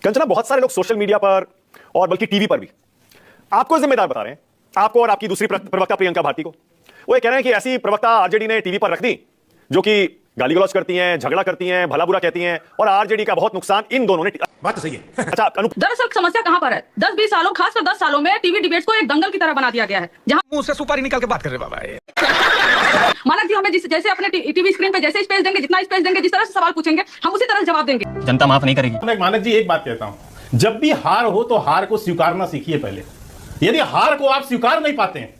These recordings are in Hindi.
कंचना, बहुत सारे लोग सोशल मीडिया पर और बल्कि टीवी पर भी आपको जिम्मेदार बता रहे हैं, आपको और आपकी दूसरी प्रवक्ता प्रियंका भारती को। वो ये कह रहे हैं कि ऐसी प्रवक्ता आरजेडी ने टीवी पर रख दी जो कि गाली गलौज करती हैं, झगड़ा करती हैं, भला बुरा कहती हैं, और आरजेडी का बहुत नुकसान इन दोनों ने। बात तो सही है। अच्छा, दरअसल समस्या कहां पर है? 10-20 सालों, खासकर 10 सालों में टीवी डिबेट्स को एक दंगल की तरह बना दिया गया है, जहां मुंह से सुपारी निकाल के बात कर रहे बाबा। मानक जी हमें जैसे अपने टीवी स्क्रीन पे जैसे स्पेस देंगे, जितना स्पेस देंगे, जिस तरह से सवाल पूछेंगे, हम उसी तरह जवाब देंगे। जनता माफ नहीं करेगी। मानक जी, एक बात कहता हूं, जब भी हार हो तो हार को स्वीकारना सीखिए पहले। यदि हार को आप स्वीकार नहीं पाते हैं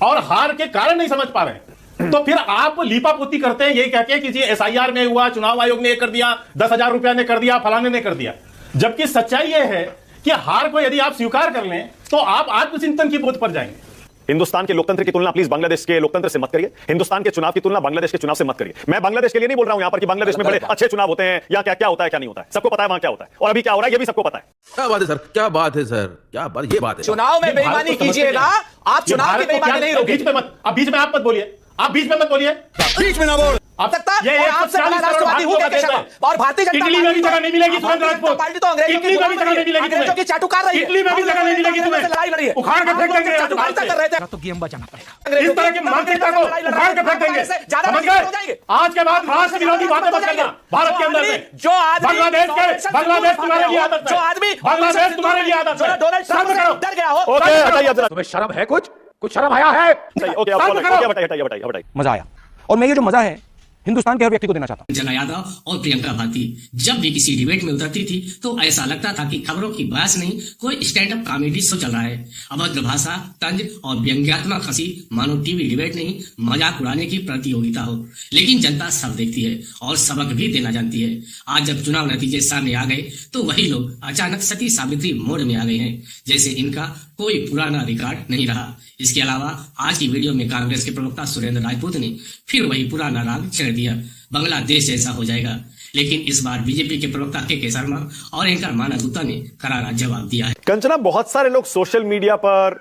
और हार के कारण नहीं समझ पा रहे हैं, तो फिर आप लीपापोती करते हैं, यही कहते हैं कि जी एसआईआर में हुआ, चुनाव आयोग ने ये कर दिया, 10,000 रुपया ने कर दिया, फलाने ने कर दिया। जबकि सच्चाई यह है कि हार को यदि आप स्वीकार कर लें तो आप आत्मचिंतन की बोध पर जाएंगे। हिंदुस्तान के लोकतंत्र की तुलना प्लीज बांग्लादेश के लोकतंत्र से मत करिए, हिंदुस्तान के चुनाव की तुलना बांग्लादेश के चुनाव से मत करिए। मैं बांग्लादेश के लिए नहीं बोल रहा हूं यहां पर कि बांग्लादेश में बड़े अच्छे चुनाव होते हैं या क्या क्या होता है क्या नहीं होता है, सबको पता है वहां क्या होता है और अभी क्या हो रहा है ये भी सबको पता है। क्या बात है सर, क्या बात है सर, क्या बात, ये बात है। चुनाव में बेईमानी कीजिएगा, आप चुनाव की बेईमानी नहीं रोकेंगे। बीच में मत, अब बीच में आप मत बोलिए, आप बीच में मत बोलिए, बीच में ना बोल। अब सकता ये आपसे बड़ा राष्ट्रवादी हूं क्या शर्मा? और भारतीय जनता इटली में भी जगह नहीं मिलेगी सुरेंद्र राजपूत। पार्टी तो अंग्रेजों इटली में भी जगह नहीं मिलेगी, अंग्रेजों की चाटुकार रही है। इटली में भी जगह नहीं मिलेगी तुम्हें, लड़ाई लड़ी है, उखाड़ के फेंक देंगे। चाटुकारिता कर रहे थे, तो गेम बचाना पड़ेगा। इस तरह की मानसिकता को उखाड़ के फेंक देंगे, समझ गए? आज के बाद राष्ट्र विरोधी बातें मत करना भारत के अंदर में। जो आदमी बांग्लादेश तुम्हारे लिए आदत है, जो आदमी बांग्लादेश तुम्हारे लिए आदत है। डोनाल्ड ट्रंप से डर गया हो। ओके, हटाइए जरा। तुम्हें शर्म है? कुछ शर्म आया है? ओके, हटाइए। मजा आया, और मैं ये जो मजा है हिंदुस्तान के हर व्यक्ति को देना चाहता हूं। संजय यादव और प्रियंका भारती जब भी किसी डिबेट में उतरती थी तो ऐसा लगता था कि खबरों की बहस नहीं, कोई स्टैंड अप कॉमेडी शो चल रहा है। अभद्र भाषा, तंज और व्यंग्यात्मक हंसी, मानो टीवी डिबेट नहीं मजाक उड़ाने की प्रतियोगिता हो। लेकिन जनता सब देखती है और सबक भी देना जानती है। आज जब चुनाव नतीजे सामने आ गए तो वही लोग अचानक सती सावित्री मोड में आ गए हैं, जैसे इनका कोई पुराना रिकॉर्ड नहीं रहा। इसके अलावा आज की वीडियो में कांग्रेस के प्रवक्ता सुरेंद्र राजपूत ने फिर वही पुराना राग छेड़ दिया, बांग्लादेश जैसा हो जाएगा। लेकिन इस बार बीजेपी के प्रवक्ता के शर्मा और एंकर माना गुप्ता ने करारा जवाब दिया है। कंचना, बहुत सारे लोग सोशल मीडिया पर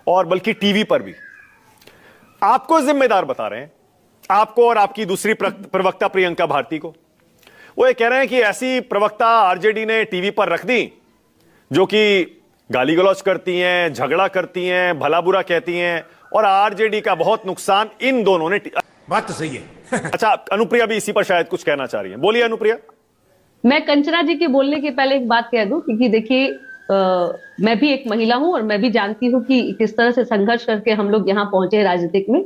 और बल्कि टीवी पर भी आपको जिम्मेदार बता रहे हैं, आपको और आपकी दूसरी प्रवक्ता प्रियंका भारती को। वो ये कह रहे हैं कि ऐसी प्रवक्ता आरजेडी ने टीवी पर रख दी जो कि गाली गलौज करती हैं, झगड़ा करती हैं, भला बुरा कहती हैं, और आरजेडी का बहुत नुकसान इन दोनों ने। बात तो सही है। अच्छा, अनुप्रिया भी इसी पर शायद कुछ कहना चाह रही है, बोलिए अनुप्रिया। मैं कंचना जी के बोलने के पहले एक बात कह दूं, क्योंकि देखिए मैं भी एक महिला हूं और मैं भी जानती हूं कि किस तरह से संघर्ष करके हम लोग यहाँ पहुंचे राजनीतिक में।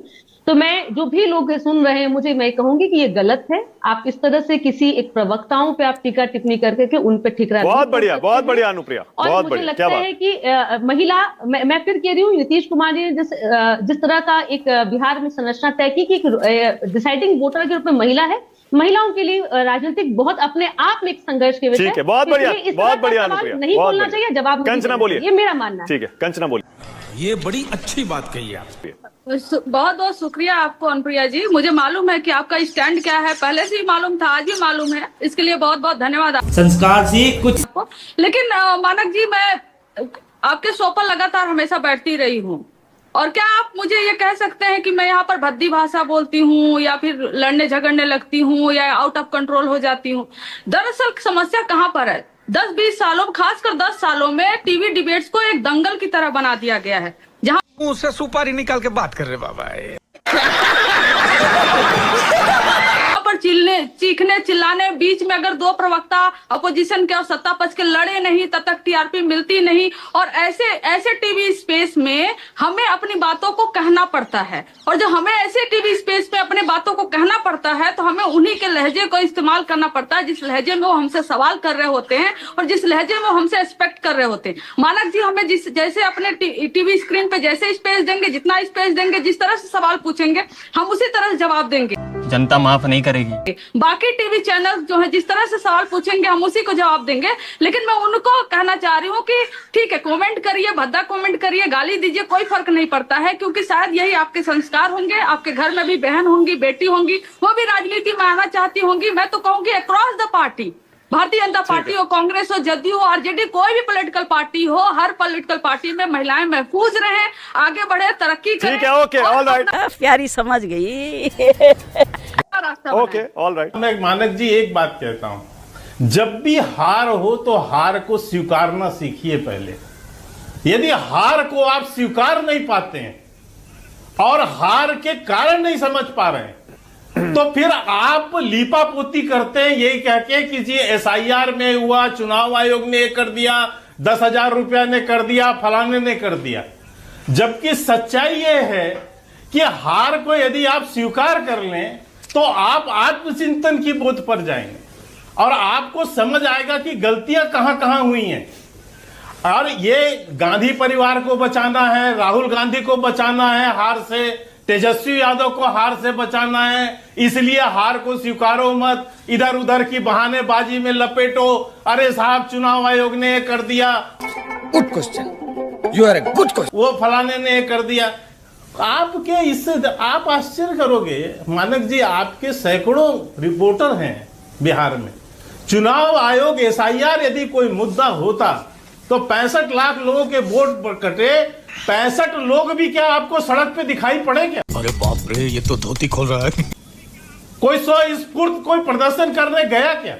तो मैं जो भी लोग सुन रहे हैं मैं कहूंगी कि ये गलत है। आप इस तरह से किसी एक प्रवक्ताओं पे आप टीका टिप्पणी करके उन पे ठिकरा। बहुत बढ़िया अनुप्रिया, और मुझे लगता है कि महिला, मैं फिर कह रही हूँ, नीतीश कुमार जी ने जिस तरह का एक बिहार में संरचना तय की कि डिसाइडिंग वोटर के रूप में महिला है, महिलाओं के लिए राजनीतिक बहुत अपने आप में एक संघर्ष के विषय। ठीक है, बहुत बढ़िया अनुप्रिया, नहीं बोलना चाहिए, जवाब कंचना बोलिए, ये मेरा मानना है। ठीक है, कंचना बोलिए। ये बड़ी अच्छी बात कही आप। बहुत बहुत शुक्रिया आपको अनुप्रिया जी। मुझे मालूम है कि आपका स्टैंड क्या है, पहले से ही मालूम था, आज भी मालूम है, इसके लिए बहुत बहुत धन्यवाद। संस्कार से कुछ आपको। लेकिन मानक जी, मैं आपके शो पर लगातार हमेशा बैठती रही हूँ, और क्या आप मुझे ये कह सकते हैं कि मैं यहाँ पर भद्दी भाषा बोलती हूँ या फिर लड़ने झगड़ने लगती हूँ या आउट ऑफ कंट्रोल हो जाती हूँ? दरअसल समस्या कहाँ पर है? 10-20 सालों, खासकर 10 सालों में टीवी डिबेट्स को एक दंगल की तरह बना दिया गया है, जहाँ मुंह से सुपारी निकाल के बात कर रहे बाबा। पर चीखने चिल्लाने बीच में अगर दो प्रवक्ता अपोजिशन के और सत्ता पक्ष के लड़े नहीं, तब तक टीआरपी मिलती नहीं। और ऐसे टीवी स्पेस में हमें अपनी बातों को कहना पड़ता है, और जब हमें ऐसे टीवी स्पेस में अपने बातों को कहना पड़ता है तो हमें उन्हीं के लहजे को इस्तेमाल करना पड़ता है जिस लहजे में वो हमसे सवाल कर रहे होते हैं और जिस लहजे में वो हमसे एक्सपेक्ट कर रहे होते हैं। मानक जी हमें जैसे अपने टीवी स्क्रीन पे जैसे स्पेस देंगे, जितना स्पेस देंगे, जिस तरह से सवाल पूछेंगे, हम उसी तरह से जवाब देंगे। जनता माफ नहीं करेगी। बाकी टीवी चैनल जो है जिस तरह से सवाल पूछेंगे हम उसी को जवाब देंगे। लेकिन मैं उनको कहना चाह रही हूँ कि ठीक है, कमेंट करिए, भद्दा कमेंट करिए, गाली दीजिए, कोई फर्क नहीं पड़ता है, क्योंकि शायद यही आपके संस्कार होंगे। आपके घर में भी बहन होंगी, बेटी होंगी, वो भी राजनीति में आना चाहती होंगी। मैं तो कहूंगी across the party, Bharatiya Janata party हो, कांग्रेस हो, जदयू हो, आरजेडी, कोई भी पॉलिटिकल पार्टी हो, हर पॉलिटिकल पार्टी में महिलाएं महफूज रहें, आगे बढ़े, तरक्की करें। ठीक है, ओके, ऑल राइट, प्यारी समझ गई। Okay, all right. मैं मानक जी एक बात कहता हूं जब भी हार हो तो हार को स्वीकारना सीखिए पहले। यदि हार को आप स्वीकार नहीं पाते हैं और हार के कारण नहीं समझ पा रहे हैं, तो फिर आप लीपापोती करते हैं यही कह के कि जी SIR में हुआ, चुनाव आयोग ने कर दिया, 10,000 रुपया ने कर दिया, फलाने ने कर दिया। जबकि सच्चाई यह है कि हार को यदि आप स्वीकार कर लें तो आप आत्मचिंतन की बोध पर जाएंगे और आपको समझ आएगा कि गलतियां कहां कहां हुई हैं। और ये गांधी परिवार को बचाना है, राहुल गांधी को बचाना है हार से, तेजस्वी यादव को हार से बचाना है, इसलिए हार को स्वीकारो मत, इधर उधर की बहानेबाजी में लपेटो। अरे साहब चुनाव आयोग ने ये कर दिया, good question, you are a good question. वो फलाने ने ये कर दिया। आपके इससे आप आश्चर्य करोगे मानक जी, आपके सैकड़ों रिपोर्टर हैं बिहार में। चुनाव आयोग SIR यदि कोई मुद्दा होता तो 65 लाख लोगों के वोट पर कटे, 65 लोग भी क्या आपको सड़क पे दिखाई पड़े क्या? अरे बाप रे, ये तो धोती खोल रहा है। कोई स्वस्फूर्त कोई प्रदर्शन करने गया क्या?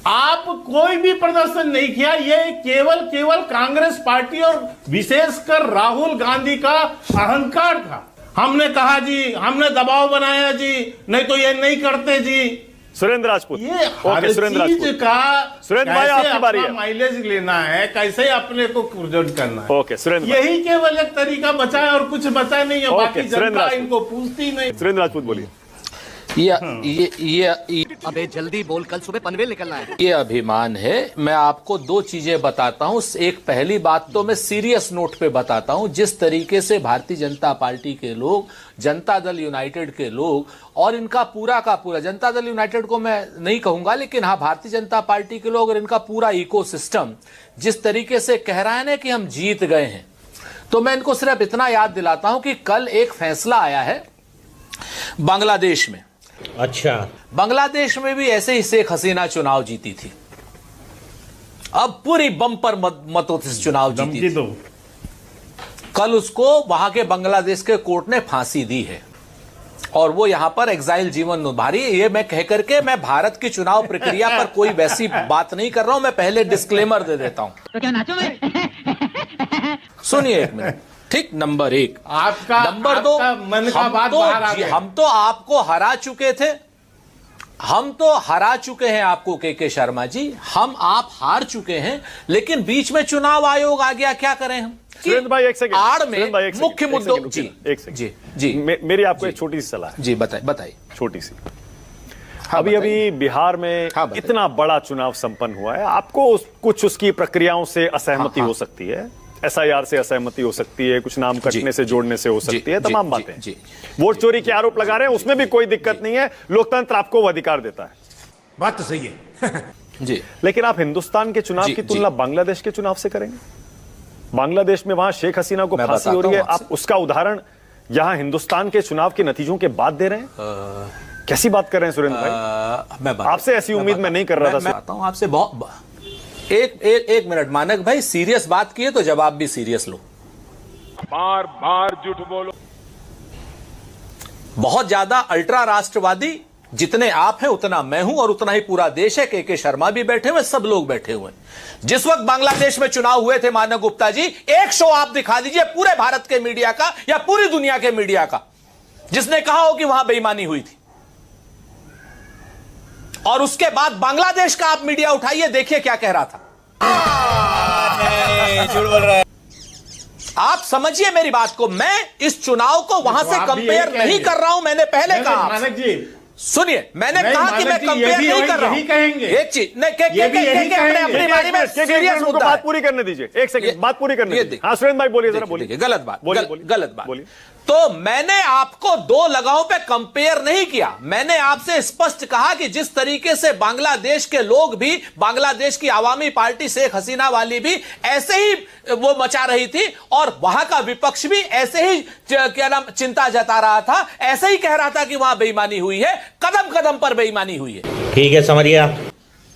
आप कोई भी प्रदर्शन नहीं किया। ये केवल कांग्रेस पार्टी और विशेषकर राहुल गांधी का अहंकार था। हमने कहा जी, हमने दबाव बनाया जी, नहीं तो ये नहीं करते जी। सुरेंद्र राजपूत, ये ओके सुरेंद्र राजपूत का सुरेंद्र भाई आपकी बारी है। माइलेज लेना है, कैसे अपने को प्रेजेंट करना है। ओके सुरेंद्र, यही केवल एक तरीका बचा है और कुछ बचा नहीं है। ओके, बाकी सुरेंद्र जनता राजपूत। इनको पूछती नहीं। सुरेंद्र राजपूत बोलिए। अबे जल्दी बोल, कल सुबह पनवेल निकलना है। ये अभिमान है। मैं आपको दो चीजें बताता हूँ। एक पहली बात तो मैं सीरियस नोट पे बताता हूँ, जिस तरीके से भारतीय जनता पार्टी के लोग, जनता दल यूनाइटेड के लोग और इनका पूरा का पूरा, जनता दल यूनाइटेड को मैं नहीं कहूंगा लेकिन हाँ भारतीय जनता पार्टी के लोग और इनका पूरा इकोसिस्टम जिस तरीके से कह रहा है ना कि हम जीत गए हैं, तो मैं इनको सिर्फ इतना याद दिलाता हूं कि कल एक फैसला आया है बांग्लादेश में। अच्छा, बांग्लादेश में भी ऐसे ही शेख हसीना चुनाव जीती थी। अब पूरी बम्पर मतों से चुनाव जीती थी। कल उसको वहां के बांग्लादेश के कोर्ट ने फांसी दी है और वो यहां पर एग्जाइल जीवन निभा। ये मैं कह करके मैं भारत की चुनाव प्रक्रिया पर कोई वैसी बात नहीं कर रहा हूं। मैं पहले डिस्क्लेमर दे देता हूं। तो क्या नाचो मैं? सुनिए एक मिनट, ठीक। नंबर एक आपका, नंबर दो, मन का बात बाहर आ गया। हम तो आपको हरा चुके थे, हम तो हरा चुके हैं आपको के शर्मा जी। आप हार चुके हैं, लेकिन बीच में चुनाव आयोग आ गया, क्या करें हम? सुरेंद्र भाई एक सेकंड, आड़ में मुख्य मुद्दों जी एक सेकंड जी जी मेरी आपको एक छोटी सी सलाह है जी, बताइए। छोटी सी। अभी बिहार में इतना बड़ा चुनाव संपन्न हुआ है, आपको कुछ उसकी प्रक्रियाओं से असहमति हो सकती है, SIR से असहमति हो सकती है, कुछ नाम कटने से जोड़ने से हो सकती है, तमाम बातें। वोट चोरी के आरोप लगा रहे हैं, उसमें भी कोई दिक्कत नहीं है। लोकतंत्र आपको वो अधिकार देता है। बात तो सही है। जी, लेकिन आप हिंदुस्तान के चुनाव की तुलना बांग्लादेश के चुनाव से करेंगे? बांग्लादेश में वहां शेख हसीना को फांसी हो रही है, आप उसका उदाहरण यहां हिंदुस्तान के चुनाव के नतीजों के बाद दे रहे हैं? कैसी बात कर रहे हैं सुरेंद्र भाई? मैं आपसे ऐसी उम्मीद मैं नहीं कर रहा था। हूं आपसे एक मिनट मानक भाई, सीरियस बात की है तो जवाब भी सीरियस लो। बार बार झूठ बोलो। बहुत ज्यादा अल्ट्रा राष्ट्रवादी जितने आप हैं उतना मैं हूं और उतना ही पूरा देश है। के शर्मा भी बैठे हुए, सब लोग बैठे हुए। जिस वक्त बांग्लादेश में चुनाव हुए थे मानक गुप्ता जी, एक शो आप दिखा दीजिए पूरे भारत के मीडिया का या पूरी दुनिया के मीडिया का जिसने कहा हो कि वहां बेईमानी हुई थी। और उसके बाद बांग्लादेश का आप मीडिया उठाइए, देखिए क्या कह रहा था। झूठ बोल रहा है। आप समझिए मेरी बात को, मैं इस चुनाव को वहां से कंपेयर नहीं कर रहा हूं। मैंने पहले कहा, मानक जी सुनिए, मैंने कहा कि मैं कंपेयर नहीं कर रहा हूं। एक चीज हमने अपनी बारी में सीरियस मुद्दा, बात पूरी करने दीजिए, एक सेकंड बात पूरी करने दीजिए। हाँ सुरेंद्र भाई बोलिए, जरा बोलिए। गलत बात बोलिए। तो मैंने आपको दो लगाओं पे कंपेयर नहीं किया। मैंने आपसे स्पष्ट कहा कि जिस तरीके से बांग्लादेश के लोग भी, बांग्लादेश की आवामी पार्टी शेख हसीना वाली भी ऐसे ही वो मचा रही थी और वहां का विपक्ष भी ऐसे ही क्या नाम चिंता जता रहा था, ऐसे ही कह रहा था कि वहां बेईमानी हुई है, कदम कदम पर बेईमानी हुई है। ठीक है, समझिए आप।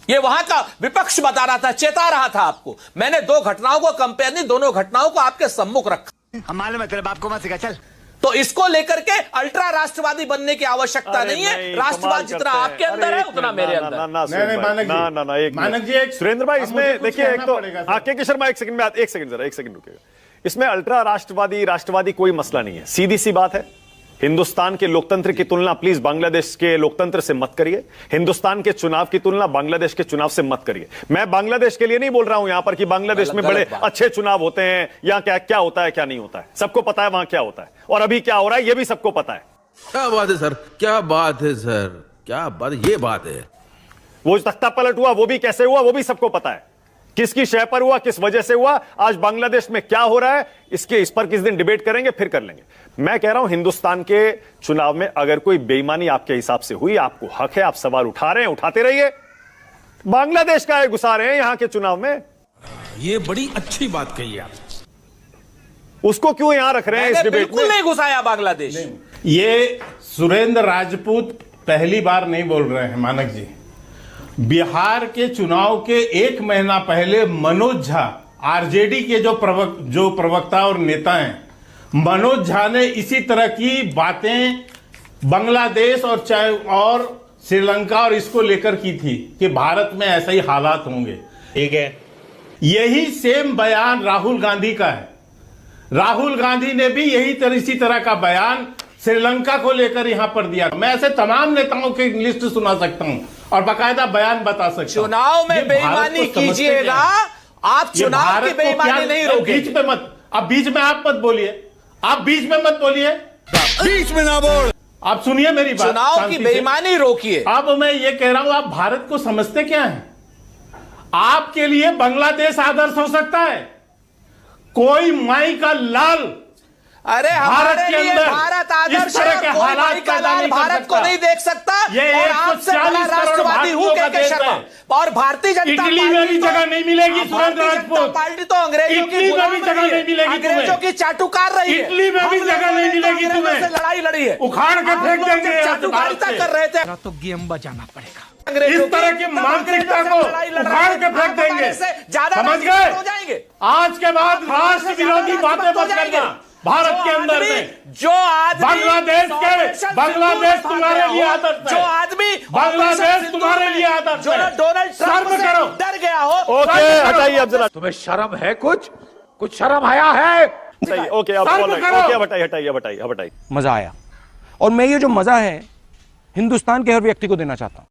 ये वहां का विपक्ष बता रहा था, चेता रहा था आपको। मैंने दो घटनाओं को कंपेयर नहीं, दोनों घटनाओं को आपके सम्मुख रखा। हम मालूम है, तेरे बाप को मत सिखा, चल। तो इसको लेकर के अल्ट्रा राष्ट्रवादी बनने की आवश्यकता नहीं है। राष्ट्रवाद जितना आपके अंदर है उतना मेरे अंदर। मानक जी, सुरेंद्र भाई, इसमें देखिए, एक तो के शर्मा, एक सेकंड में, एक सेकंड रुकिएगा। इसमें अल्ट्रा राष्ट्रवादी कोई मसला नहीं है, सीधी सी बात है। हिंदुस्तान के लोकतंत्र की तुलना प्लीज बांग्लादेश के लोकतंत्र से मत करिए। हिंदुस्तान के चुनाव की तुलना बांग्लादेश के चुनाव से मत करिए। मैं बांग्लादेश के लिए नहीं बोल रहा हूं यहां पर कि बांग्लादेश में बड़े अच्छे चुनाव होते हैं, या क्या होता है क्या नहीं होता है, सबको पता है वहां क्या होता है और अभी क्या हो रहा है, यह भी सबको पता है। क्या बात है सर, क्या बात है सर, क्या बात, ये बात है। वो तख्ता पलट हुआ, वो भी कैसे हुआ, वो भी सबको पता है। किसकी शय पर हुआ, किस वजह से हुआ, आज बांग्लादेश में क्या हो रहा है, इस पर किस दिन डिबेट करेंगे, फिर कर लेंगे। मैं कह रहा हूं हिंदुस्तान के चुनाव में अगर कोई बेईमानी आपके हिसाब से हुई, आपको हक है, आप सवाल उठा रहे हैं, उठाते रहिए। बांग्लादेश का है घुसा रहे हैं यहां के चुनाव में, ये बड़ी अच्छी बात कही आप। उसको क्यों यहां रख रहे हैं इस डिबेट में? बिल्कुल नहीं घुसाया बांग्लादेश। ये सुरेंद्र राजपूत पहली बार नहीं बोल रहे हैं मानक जी। बिहार के चुनाव के 1 महीना पहले मनोज झा, आरजेडी के जो प्रवक्ता और नेता हैं, मनोज झा ने इसी तरह की बातें बांग्लादेश और श्रीलंका और इसको लेकर की थी कि भारत में ऐसे ही हालात होंगे। ठीक है, यही सेम बयान राहुल गांधी का है। राहुल गांधी ने भी इसी तरह का बयान श्रीलंका को लेकर यहां पर दिया। मैं ऐसे तमाम नेताओं की लिस्ट सुना सकता हूं और बाकायदा बयान बता सकता हूं। चुनाव में बेईमानी कीजिएगा, आप चुनाव की बेईमानी नहीं रोकेंगे। बीच में मत, अब बीच में आप मत बोलिए, आप बीच में मत बोलिए, बीच में ना बोल। आप सुनिए मेरी बात, चुनाव की बेईमानी रोकिए। अब मैं ये कह रहा हूं, आप भारत को समझते क्या है? आपके लिए बांग्लादेश आदर्श हो सकता है, कोई माई का लाल अरे हमारे लिए भारत आदर्श है, कोई माई का लाल भारत को नहीं देख सकता। और आपसे बड़ा राष्ट्रवादी हूं के शर्मा, और भारतीय जनता इटली में भी जगह नहीं मिलेगी सुरेंद्र राजपूत। पार्टी तो अंग्रेजों की इटली में भी जगह नहीं मिलेगी, अंग्रेजों की चाटुकार रही है। इटली में भी जगह नहीं मिलेगी तुम्हें, लड़ाई लड़ी है, उखाड़ के फेंक देंगे। चाटुकारिता कर रहे थे, तो गेम बजाना पड़ेगा। इस तरह की मानसिकता को उखाड़ के फेंक देंगे, समझ गए? हो जाएंगे। आज के बाद राष्ट्र विरोधी बातें मत करना। भारत के अंदर में जो आदमी बांग्लादेश तुम्हारे लिए आदर्श है, जो आदमी बांग्लादेश तुम्हारे लिए आदर्श है, डोनाल्ड ट्रंप से करो, डर गया हो। ओके, हटाइए अब जरा। तुम्हें शर्म है? कुछ शर्म आया है? ओके, अब हटाइए। मजा आया, और मैं ये जो मजा है हिंदुस्तान के हर व्यक्ति को देना चाहता हूं।